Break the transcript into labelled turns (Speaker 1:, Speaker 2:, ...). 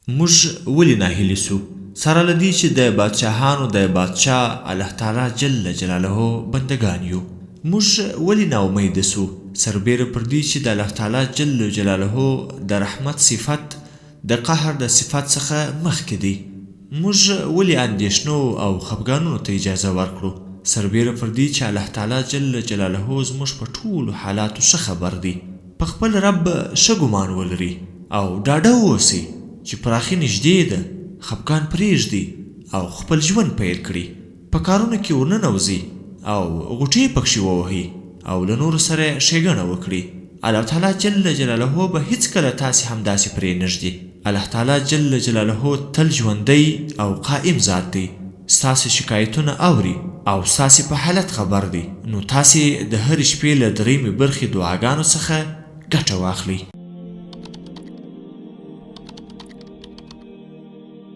Speaker 1: موږ ولې ناهیلي سو؟ سره له دې چې د بادشاهانو د بادشاه الله تعالی جل جلاله بندگان یو. موږ ولې ناامیده سو؟ سربیره پر دې چې د الله تعالی جل جلاله د رحمت صفت د قهر د صفت څخه مخکې دی. موږ ولې اندېښنو او خفګانونو ته اجازه ورکړو؟ سربیره پر دې چې الله تعالی جل جلاله زموږ په ټولو حالاتو ښه خبر دی. په خپل رب ښه ګمان ولري او ډاډه واوسئ چې پراخي نږدې ده. خفګان پرېږدي او خپل ژوند پیل کړي. په کارونو کې ورننوځئ او غوټې پکښې ووهئ او له نورو سره ښېګڼه وکړي. الله تعالی جل جلاله به هیڅکله تاسې همداسې پرېنږدي. الله تعالی جل جلاله تل ژوندی او قائم ذات دی. ستاسې شکایتونه اوري او ستاسې په حالت خبر دی. نو تاسې د هرې شپې له 3 برخې دعاګانو څخه ګټه واخلئ.